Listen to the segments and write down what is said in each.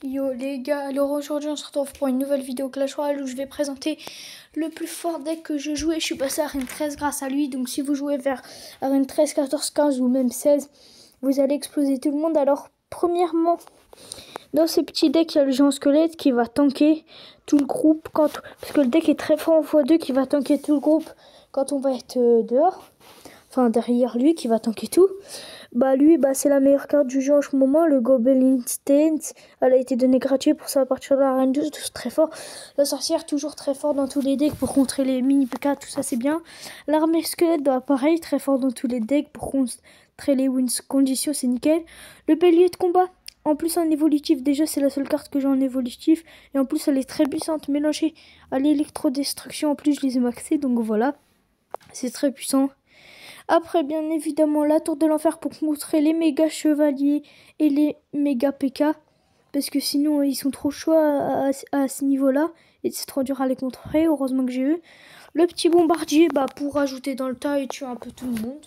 Yo les gars, alors aujourd'hui on se retrouve pour une nouvelle vidéo Clash Royale où je vais présenter le plus fort deck que je jouais. Je suis passé à Arène 13 grâce à lui, donc si vous jouez vers Arène 13, 14, 15 ou même 16, vous allez exploser tout le monde. Alors premièrement, dans ce petit deck il y a le géant squelette qui va tanker tout le groupe, parce que le deck est très fort en x2 qui va tanker tout le groupe quand on va être dehors. Enfin derrière lui qui va tanker tout. Lui, c'est la meilleure carte du jeu en ce moment. Le Goblin Stance, elle a été donnée gratuite pour ça à partir de la reine 12, c'est très fort. La sorcière, toujours très fort dans tous les decks pour contrer les mini PK, tout ça c'est bien. L'armée squelette, pareil, très fort dans tous les decks pour contrer les wins conditions, c'est nickel. Le bélier de combat, en plus en évolutif, déjà c'est la seule carte que j'ai en évolutif. Et en plus elle est très puissante, mélangée à l'électrodestruction, en plus je les ai maxés, donc voilà. C'est très puissant. Après, bien évidemment, la tour de l'enfer pour contrer les méga chevaliers et les méga PK. Parce que sinon, ils sont trop chauds à ce niveau-là. Et c'est trop dur à les contrer. Heureusement que j'ai eu. Le petit bombardier, pour ajouter dans le tas et tuer un peu tout le monde.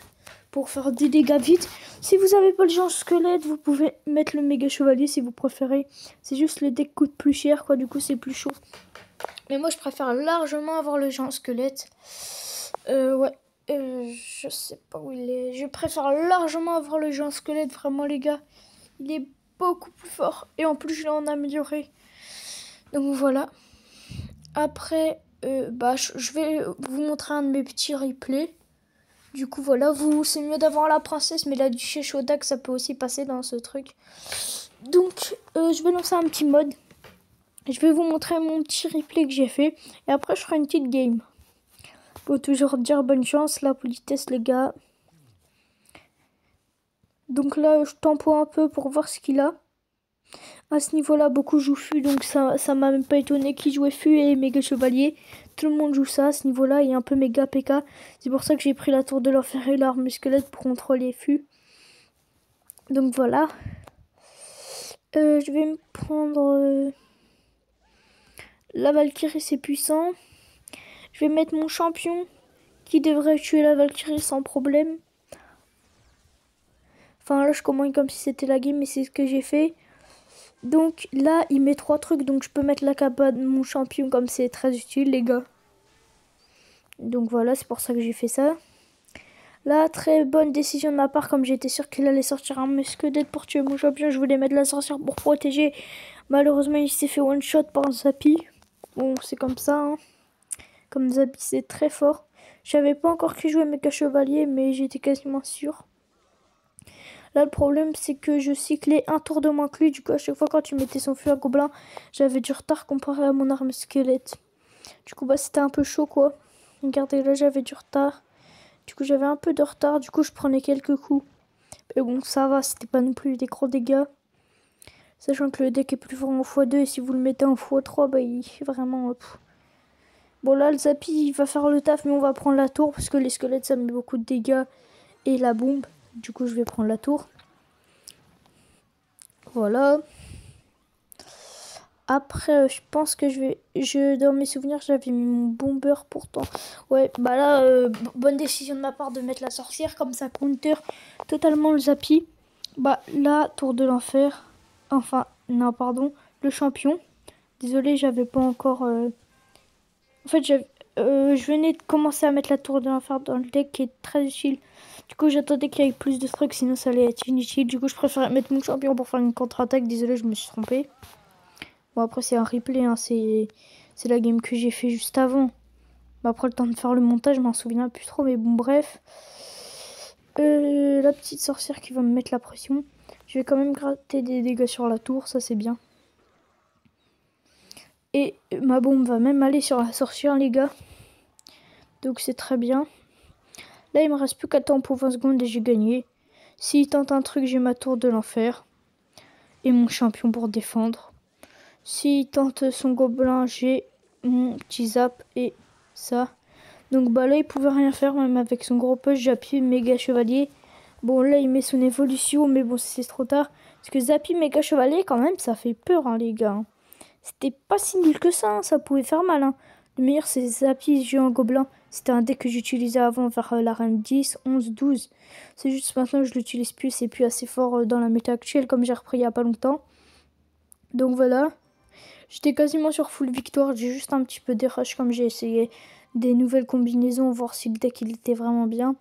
Pour faire des dégâts vite. Si vous n'avez pas le genre squelette, vous pouvez mettre le méga chevalier si vous préférez. C'est juste le deck coûte plus cher, quoi. Du coup, c'est plus chaud. Mais moi, je préfère largement avoir le genre squelette. Ouais. Je sais pas où il est. Je préfère largement avoir le géant squelette, vraiment les gars. Il est beaucoup plus fort. Et en plus, je l'ai en amélioré. Donc voilà. Après, je vais vous montrer un de mes petits replays. Du coup, voilà. C'est mieux d'avoir la princesse, mais la duchesse Shodak, ça peut aussi passer dans ce truc. Donc, je vais lancer un petit mode. Je vais vous montrer mon petit replay que j'ai fait. Et après, je ferai une petite game. Faut toujours dire bonne chance, la politesse les gars. Donc là, je tempo un peu pour voir ce qu'il a. À ce niveau-là, beaucoup jouent Fu, donc ça m'a même pas étonné qu'il jouait Fu et méga chevalier. Tout le monde joue ça à ce niveau-là et un peu méga PK. C'est pour ça que j'ai pris la tour de l'enfer et l'arme squelette pour contrôler Fu. Donc voilà. Je vais me prendre la Valkyrie, c'est puissant. Je vais mettre mon champion qui devrait tuer la Valkyrie sans problème. Enfin là je commande comme si c'était la game, mais c'est ce que j'ai fait. Donc là il met 3 trucs, donc je peux mettre la capa de mon champion comme c'est très utile les gars. Donc voilà, c'est pour ça que j'ai fait ça. Là, très bonne décision de ma part, comme j'étais sûr qu'il allait sortir un squelette pour tuer mon champion. Je voulais mettre la sorcière pour protéger. Malheureusement il s'est fait one shot par Zappy. Bon c'est comme ça hein. Comme Zappy c'est très fort. Je savais pas encore qui jouait méga chevalier, mais j'étais quasiment sûr. Là, le problème, c'est que je cyclais un tour de moins que lui. Du coup, à chaque fois, quand il mettait son feu à gobelin, j'avais du retard comparé à mon arme squelette. Du coup, c'était un peu chaud, quoi. Regardez, là, j'avais du retard. Du coup, j'avais un peu de retard. Du coup, je prenais quelques coups. Mais bon, ça va. C'était pas non plus des gros dégâts. Sachant que le deck est plus fort en x2. Et si vous le mettez en x3, il est vraiment... Bon, là, le Zappy, il va faire le taf. Mais on va prendre la tour. Parce que les squelettes, ça met beaucoup de dégâts. Et la bombe. Du coup, je vais prendre la tour. Voilà. Après, je pense que dans mes souvenirs, j'avais mis mon bomber pourtant. Ouais, là, bonne décision de ma part de mettre la sorcière. Comme ça, counter totalement le Zappy. Là, tour de l'enfer. Enfin, non, pardon. Le champion. Désolé, j'avais pas encore... En fait, je venais de commencer à mettre la tour de l'enfer dans le deck qui est très utile. Du coup, j'attendais qu'il y ait plus de trucs, sinon ça allait être inutile. Du coup, je préférais mettre mon champion pour faire une contre-attaque. Désolé, je me suis trompée. Bon, après, c'est un replay, hein. C'est la game que j'ai fait juste avant. Après, le temps de faire le montage, je m'en souviens plus trop. Mais bon, bref. La petite sorcière qui va me mettre la pression. Je vais quand même gratter des dégâts sur la tour, ça c'est bien. Et ma bombe va même aller sur la sorcière, les gars. Donc c'est très bien. Là, il me reste plus qu'à temps pour 20 secondes et j'ai gagné. S'il tente un truc, j'ai ma tour de l'enfer. Et mon champion pour défendre. S'il tente son gobelin, j'ai mon petit zap et ça. Donc là, il pouvait rien faire, même avec son gros push. J'appuie méga chevalier. Bon, là, il met son évolution, mais bon, c'est trop tard. Parce que Zappy méga chevalier, quand même, ça fait peur, hein, les gars. C'était pas si nul que ça, hein. Ça pouvait faire mal. Hein. Le meilleur, c'est Zappy géant gobelin. C'était un deck que j'utilisais avant vers la reine 10, 11, 12. C'est juste maintenant que je l'utilise plus. C'est plus assez fort dans la méta actuelle, comme j'ai repris il y a pas longtemps. Donc voilà. J'étais quasiment sur full victoire. J'ai juste un petit peu des rushs comme j'ai essayé des nouvelles combinaisons. Voir si le deck il était vraiment bien.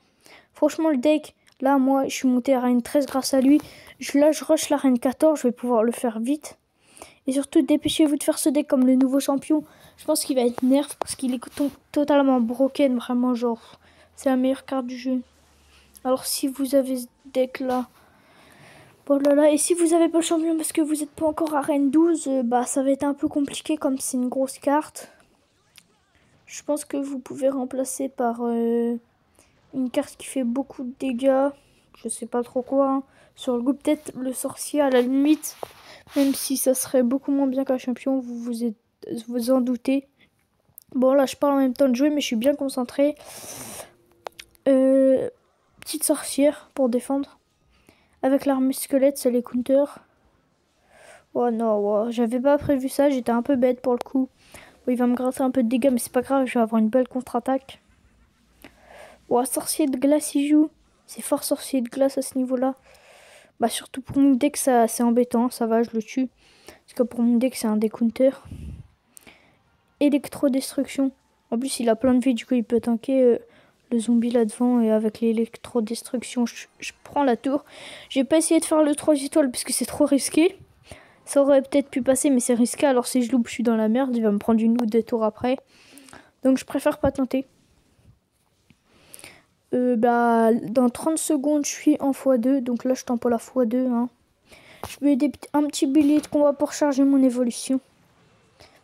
Franchement le deck, là moi je suis monté à Reine 13 grâce à lui. Là je rush la Reine 14. Je vais pouvoir le faire vite. Et surtout dépêchez-vous de faire ce deck comme le nouveau champion. Je pense qu'il va être nerf parce qu'il est totalement broken. Vraiment genre c'est la meilleure carte du jeu. Alors si vous avez ce deck là. Oh là là, et si vous avez pas le champion parce que vous n'êtes pas encore à Reine 12, bah ça va être un peu compliqué comme c'est une grosse carte. Je pense que vous pouvez remplacer par une carte qui fait beaucoup de dégâts. Je sais pas trop quoi. Hein. Sur le coup, peut-être le sorcier à la limite. Même si ça serait beaucoup moins bien qu'un champion, vous en doutez. Bon là je parle en même temps de jouer mais je suis bien concentré. Petite sorcière pour défendre. Avec l'armée squelette, c'est les counters. Oh non, oh, j'avais pas prévu ça, j'étais un peu bête pour le coup. Bon, il va me gratter un peu de dégâts, mais c'est pas grave, je vais avoir une belle contre-attaque. Oh, sorcier de glace, il joue. C'est fort sorcier de glace à ce niveau-là. Bah, surtout pour mon deck, ça c'est embêtant, ça va, je le tue. Parce que pour mon deck, c'est un des counters. Électrodestruction. En plus, il a plein de vie, du coup, il peut tanker le zombie là devant. Et avec l'électrodestruction, je prends la tour. J'ai pas essayé de faire le 3 étoiles parce que c'est trop risqué. Ça aurait peut-être pu passer, mais c'est risqué. Alors si je loupe, je suis dans la merde. Il va me prendre une ou deux tours après. Donc je préfère pas tenter. Bah, dans 30 secondes, je suis en x2. Donc là, je tente pas la x2. Hein. Je mets un petit bélier de combat pour charger mon évolution.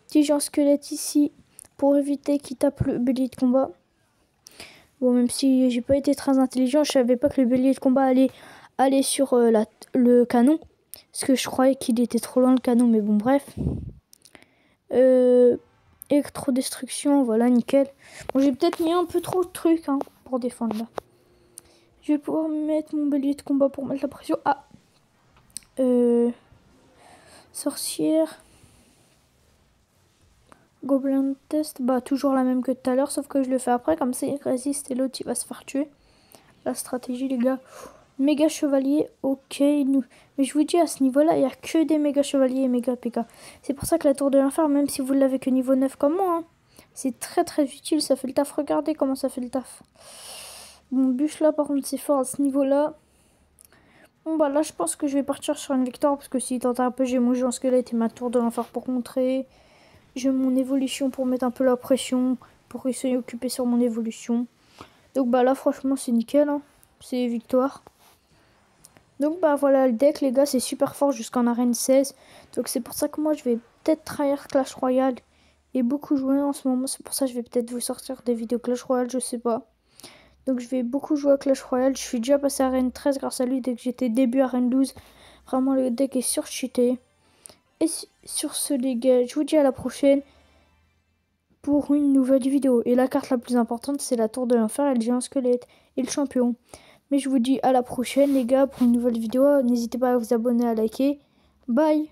Petit genre squelette ici pour éviter qu'il tape le bélier de combat. Bon, même si j'ai pas été très intelligent, je savais pas que le bélier de combat allait aller sur le canon. Parce que je croyais qu'il était trop loin le canon, mais bon, bref. Électrodestruction, voilà, nickel. Bon, j'ai peut-être mis un peu trop de trucs hein, pour défendre là. Je vais pouvoir mettre mon bélier de combat pour mettre la pression. Ah sorcière. Gobelin de test, bah toujours la même que tout à l'heure, sauf que je le fais après, comme ça il résiste et l'autre il va se faire tuer. La stratégie les gars. Méga chevalier, ok. Mais je vous dis, à ce niveau-là, il n'y a que des méga chevaliers et méga PK. C'est pour ça que la tour de l'enfer, même si vous l'avez que niveau 9 comme moi, hein, c'est très très utile, ça fait le taf. Regardez comment ça fait le taf. Mon bûche là, par contre, c'est fort à ce niveau-là. Bon bah là, je pense que je vais partir sur une victoire, parce que s'il tente un peu, j'ai mon jeu en squelette et ma tour de l'enfer pour contrer. J'ai mon évolution pour mettre un peu la pression, pour essayer d'occuper sur mon évolution. Donc bah là, franchement, c'est nickel, hein. C'est victoire. Donc bah voilà le deck les gars, c'est super fort jusqu'en arène 16. Donc c'est pour ça que moi je vais peut-être trahir Clash Royale et beaucoup jouer en ce moment. C'est pour ça que je vais peut-être vous sortir des vidéos Clash Royale, je sais pas. Donc je vais beaucoup jouer à Clash Royale. Je suis déjà passé à arène 13 grâce à lui dès que j'étais début arène 12. Vraiment le deck est surcheaté. Et sur ce les gars, je vous dis à la prochaine pour une nouvelle vidéo. Et la carte la plus importante c'est la tour de l'enfer et le géant squelette et le champion. Mais je vous dis à la prochaine les gars pour une nouvelle vidéo. N'hésitez pas à vous abonner, à liker. Bye!